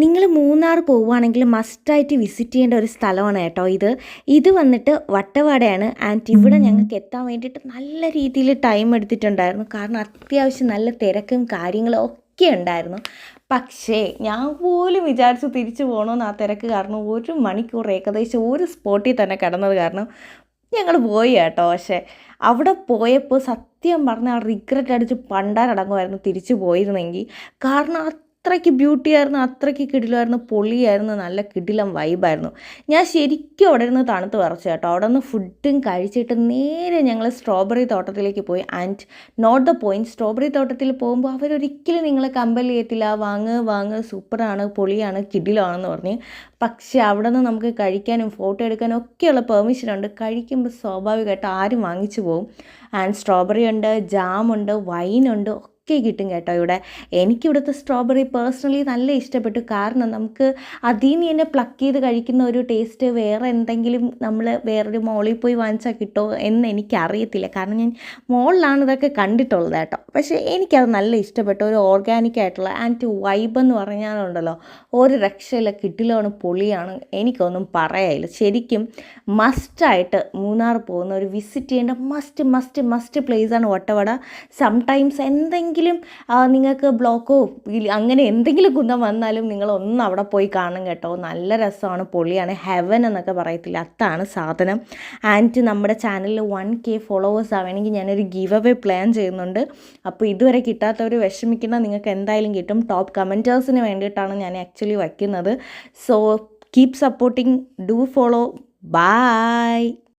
നിങ്ങൾ മൂന്നാർ പോവുകയാണെങ്കിൽ മസ്റ്റായിട്ട് വിസിറ്റ് ചെയ്യേണ്ട ഒരു സ്ഥലമാണ് കേട്ടോ ഇത്. ഇത് വന്നിട്ട് വട്ടവടയാണ്. ആൻഡ് ഇവിടെ ഞങ്ങൾക്ക് എത്താൻ വേണ്ടിയിട്ട് നല്ല രീതിയിൽ ടൈം എടുത്തിട്ടുണ്ടായിരുന്നു. കാരണം അത്യാവശ്യം നല്ല തിരക്കും കാര്യങ്ങളും ഒക്കെ ഉണ്ടായിരുന്നു. പക്ഷേ ഞാൻ പോലും വിചാരിച്ചു തിരിച്ചു പോകണമെന്ന് ആ തിരക്ക് കാരണം 1 മണിക്കൂർ ഏകദേശം ഒരു സ്പോട്ടിൽ തന്നെ കിടന്നത് കാരണം ഞങ്ങൾ പോയി കേട്ടോ. പക്ഷേ അവിടെ പോയപ്പോൾ സത്യം പറഞ്ഞാൽ റിഗ്രറ്റ് അടിച്ച് പണ്ടാരടങ്ങുമായിരുന്നു തിരിച്ചു പോയിരുന്നെങ്കിൽ. കാരണം അത്രയ്ക്ക് ബ്യൂട്ടി ആയിരുന്നു, അത്രയ്ക്ക് കിടിലമായിരുന്നു, പൊളിയായിരുന്നു, നല്ല കിടിലം വൈബായിരുന്നു. ഞാൻ ശരിക്കും അവിടെ ഇരുന്ന് തണുത്ത് വിറച്ചു കേട്ടോ. അവിടെ നിന്ന് ഫുഡും കഴിച്ചിട്ട് നേരെ ഞങ്ങൾ സ്ട്രോബെറി തോട്ടത്തിലേക്ക് പോയി. And note the point, strawberry തോട്ടത്തിൽ പോകുമ്പോൾ അവരൊരിക്കലും നിങ്ങളെ കമ്പൽ ചെയ്യത്തില്ല, വാങ്ങ് സൂപ്പറാണ്, പൊളിയാണ്, കിടിലമാണെന്ന് പറഞ്ഞ്. പക്ഷേ അവിടെ നിന്ന് നമുക്ക് കഴിക്കാനും ഫോട്ടോ എടുക്കാനും ഒക്കെയുള്ള പെർമിഷനുണ്ട്. കഴിക്കുമ്പോൾ സ്വാഭാവികമായിട്ട് ആരും വാങ്ങിച്ചു പോകും. ആൻഡ് സ്ട്രോബെറി ഉണ്ട്, ജാമുണ്ട്, വൈനുണ്ട്, ഒക്കെ കിട്ടും കേട്ടോ ഇവിടെ. എനിക്കിവിടുത്തെ സ്ട്രോബെറി പേഴ്സണലി നല്ല ഇഷ്ടപ്പെട്ടു. കാരണം നമുക്ക് അതിൽ നിന്ന് തന്നെ പ്ലക്ക് ചെയ്ത് കഴിക്കുന്ന ഒരു ടേസ്റ്റ് വേറെ എന്തെങ്കിലും നമ്മൾ വേറൊരു മോളിൽ പോയി വാങ്ങിച്ചാൽ കിട്ടുമോ എന്ന് എനിക്കറിയത്തില്ല. കാരണം ഞാൻ മോളിലാണ് ഇതൊക്കെ കണ്ടിട്ടുള്ളത് കേട്ടോ. പക്ഷേ എനിക്കത് നല്ല ഇഷ്ടപ്പെട്ടു. ഒരു ഓർഗാനിക് ആയിട്ടുള്ള ആൻഡ് വൈബ് എന്ന് പറഞ്ഞാലുണ്ടല്ലോ ഒരു രക്ഷയില്ല, കിട്ടിലാണ്, പൊളിയാണ്, എനിക്കൊന്നും പറയാനില്ല. ശരിക്കും മസ്റ്റായിട്ട് മൂന്നാർ പോകുന്ന ഒരു വിസിറ്റ് ചെയ്യേണ്ട മസ്റ്റ് പ്ലേസാണ് വട്ടവട. സംടൈംസ് എന്തെങ്കിലും നിങ്ങൾക്ക് ബ്ലോക്കോ അങ്ങനെ എന്തെങ്കിലും കുന്തം വന്നാലും നിങ്ങളൊന്നും അവിടെ പോയി കാണും കേട്ടോ. നല്ല രസമാണ്, പൊളിയാണ്, ഹെവൻ എന്നൊക്കെ പറയത്തില്ല, അതാണ് സാധനം. ആൻഡ് നമ്മുടെ ചാനലിൽ 1K ഫോളോവേഴ്സ് ആവണമെങ്കിൽ ഞാനൊരു ഗീവ് അവേ പ്ലാൻ ചെയ്യുന്നുണ്ട്. അപ്പോൾ ഇതുവരെ കിട്ടാത്തവർ വിഷമിക്കുന്ന, നിങ്ങൾക്ക് എന്തായാലും കിട്ടും. ടോപ്പ് കമൻറ്റേഴ്സിന് വേണ്ടിയിട്ടാണ് ഞാൻ ആക്ച്വലി വയ്ക്കുന്നത്. So keep supporting, do follow, by.